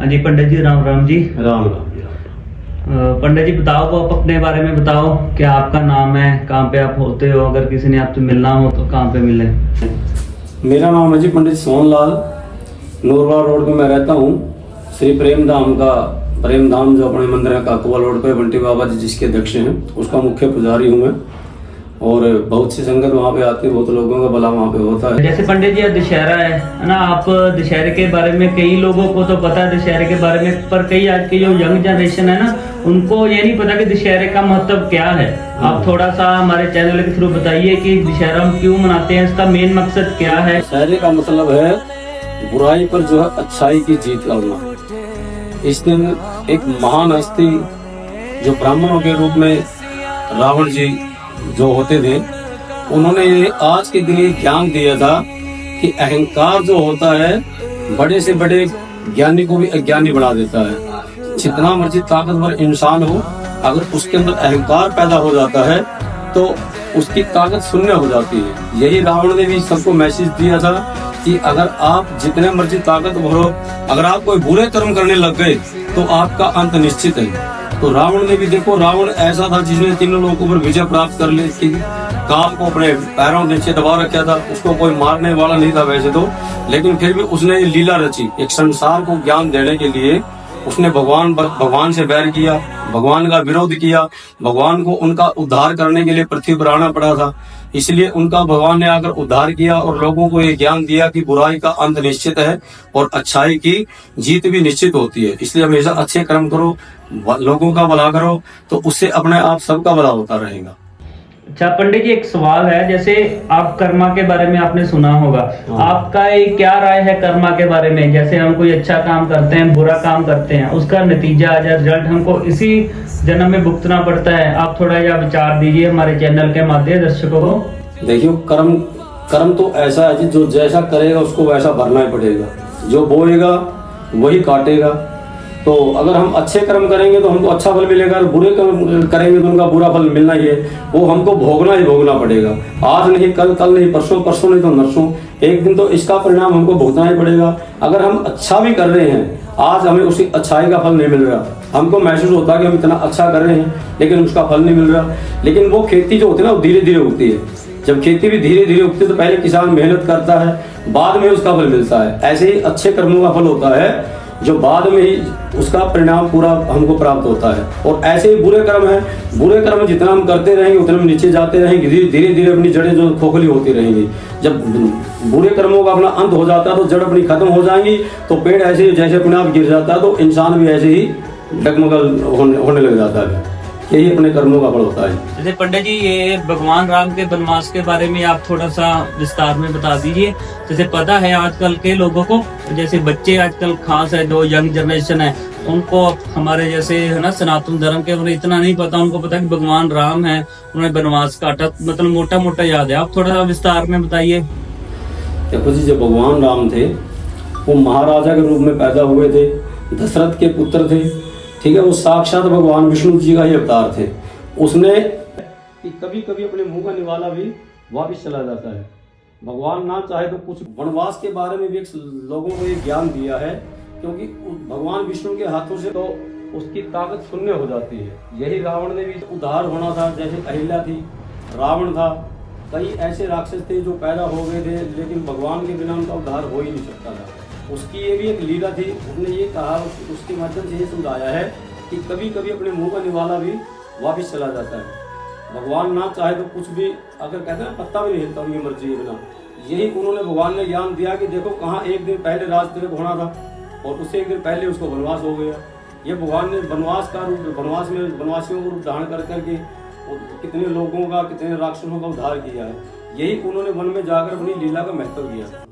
हाँ जी पंडित जी, राम राम जी। राम राम जी। पंडित जी बताओ, वो आप अपने बारे में बताओ, क्या आपका नाम है, कहाँ पे आप होते हो, अगर किसी ने आपसे मिलना हो तो कहाँ पे मिले। मेरा नाम है जी पंडित सोहनलाल। नूरवा रोड पे मैं रहता हूँ। श्री प्रेमधाम जो अपने मंदिर है काकुआ रोड पे बंटी बाबा जी जिसके अध्यक्ष हैं, उसका मुख्य पुजारी हूँ मैं। और बहुत सी संगत वहाँ पे आती है, बहुत लोगों का भला वहाँ पे होता है। जैसे पंडित जी दशहरा है ना, आप दशहरे के बारे में, कई लोगों को तो पता है दशहरे के बारे में, पर कई आज की जो यंग जनरेशन है ना, उनको ये नहीं पता कि दशहरे का महत्व क्या है। आप थोड़ा सा हमारे चैनल के थ्रू बताइए कि दशहरा हम क्यों मनाते हैं, इसका मेन मकसद क्या है। दशहरे का मतलब है बुराई पर जो है अच्छाई की जीत करना। इस दिन एक महान हस्ती जो ब्राह्मणों के रूप में रावण जी जो होते थे, उन्होंने ये आज के दिन ये ज्ञान दिया था कि अहंकार जो होता है बड़े से बड़े ज्ञानी को भी अज्ञानी बना देता है। जितना मर्जी ताकतवर इंसान हो, अगर उसके अंदर अहंकार पैदा हो जाता है तो उसकी ताकत शून्य हो जाती है। यही रावण ने भी सबको मैसेज दिया था कि अगर आप जितने मर्जी ताकतवर हो, अगर आप कोई बुरे कर्म करने लग गए तो आपका अंत निश्चित है। तो रावण ने भी देखो, रावण ऐसा था जिसने तीनों लोगों पर विजय प्राप्त कर ली थी। काल को अपने पैरों नीचे दबा रखा था, उसको कोई मारने वाला नहीं था वैसे तो, लेकिन फिर भी उसने ये लीला रची। एक संसार को ज्ञान देने के लिए उसने भगवान से बैर किया, भगवान का विरोध किया, भगवान को उनका उद्धार करने के लिए पृथ्वी पर आना पड़ा था। इसलिए उनका भगवान ने आकर उद्धार किया और लोगों को ये ज्ञान दिया कि बुराई का अंत निश्चित है और अच्छाई की जीत भी निश्चित होती है। इसलिए हमेशा अच्छे कर्म करो, लोगों का भला करो, तो उससे अपने आप सबका भला होता रहेगा। अच्छा पंडित जी, एक सवाल है, जैसे आप कर्मा के बारे में आपने सुना होगा, आपका क्या राय है कर्मा के बारे में। जैसे हम कोई अच्छा काम करते हैं, बुरा काम करते हैं, उसका नतीजा या रिजल्ट हमको इसी जन्म में भुगतना पड़ता है। आप थोड़ा यह विचार दीजिए हमारे चैनल के माध्यम दर्शकों को। देखियो, कर्म तो ऐसा है जो जैसा करेगा उसको वैसा भरना ही पड़ेगा। जो बोएगा वही काटेगा। तो अगर हम अच्छे कर्म करेंगे तो हमको अच्छा फल मिलेगा, और बुरे कर्म करेंगे तो उनका बुरा फल मिलना ही है। वो हमको भोगना पड़ेगा। आज नहीं कल, कल नहीं परसों, परसों नहीं तो नरसों, एक दिन तो इसका परिणाम हमको भुगतना ही पड़ेगा। अगर हम अच्छा भी कर रहे हैं, आज हमें उसी अच्छाई का फल नहीं मिल रहा, हमको महसूस होता है कि हम इतना अच्छा कर रहे हैं लेकिन उसका फल नहीं मिल रहा। लेकिन वो खेती जो होती है ना, वो धीरे धीरे उगती है। जब खेती भी धीरे धीरे उगती है तो पहले किसान मेहनत करता है, बाद में उसका फल मिलता है। ऐसे ही अच्छे कर्मों का फल होता है जो बाद में ही उसका परिणाम पूरा हमको प्राप्त होता है। और ऐसे ही बुरे कर्म है, बुरे कर्म जितना हम करते रहेंगे उतना हम नीचे जाते रहेंगे, धीरे धीरे अपनी जड़ें जो खोखली होती रहेंगी। जब बुरे कर्मों का अपना अंत हो जाता है तो जड़ अपनी खत्म हो जाएंगी, तो पेड़ ऐसे ही जैसे अपने आप गिर जाता है तो इंसान भी ऐसे ही डगमगल होने लग जाता है। यही अपने कर्मों का फल होता है। जैसे पंडित जी, ये भगवान राम के वनवास के बारे में आप थोड़ा सा विस्तार में बता दीजिए। जैसे पता है आजकल के लोगों को, जैसे बच्चे आजकल खास है, जो यंग जनरेशन है, उनको हमारे जैसे है ना सनातन धर्म के, उन्हें इतना नहीं पता। उनको पता है कि भगवान राम है, उन्हें वनवास काटा, मतलब मोटा मोटा याद है। आप थोड़ा सा विस्तार में बताइए। देखो जी, जब भगवान राम थे वो महाराजा के रूप में पैदा हुए थे, दशरथ के पुत्र थे, ठीक है। वो साक्षात भगवान विष्णु जी का ही अवतार थे। उसने कि कभी कभी अपने मुंह का निवाला भी वापिस चला जाता है। भगवान ना चाहे तो कुछ वनवास के बारे में भी लोगों को ये ज्ञान दिया है, क्योंकि भगवान विष्णु के हाथों से तो उसकी ताकत शून्य हो जाती है। यही रावण ने भी उद्धार होना था। जैसे अहिल्या थी, रावण था, कई ऐसे राक्षस थे जो पैदा हो गए थे, लेकिन भगवान के बिना उनका उद्धार हो ही नहीं सकता था। उसकी ये भी एक लीला थी। उसने ये कहा, उसके माध्यम से ये समझाया है कि कभी कभी अपने मुंह का निवाला भी वापिस चला जाता है। भगवान ना चाहे तो कुछ भी, अगर कहते हैं पत्ता भी नहीं हिलता उनकी मर्जी के बिना। यही उन्होंने भगवान ने ज्ञान दिया कि देखो कहाँ एक दिन पहले राज तिलक होना था और उससे एक दिन पहले उसको वनवास हो गया। ये भगवान ने वनवास का रूप, वनवास में वनवासियों को रूप धारण कर करके कितने लोगों का, कितने राक्षसों का उद्धार किया है। यही उन्होंने वन में जाकर अपनी लीला का महत्व किया।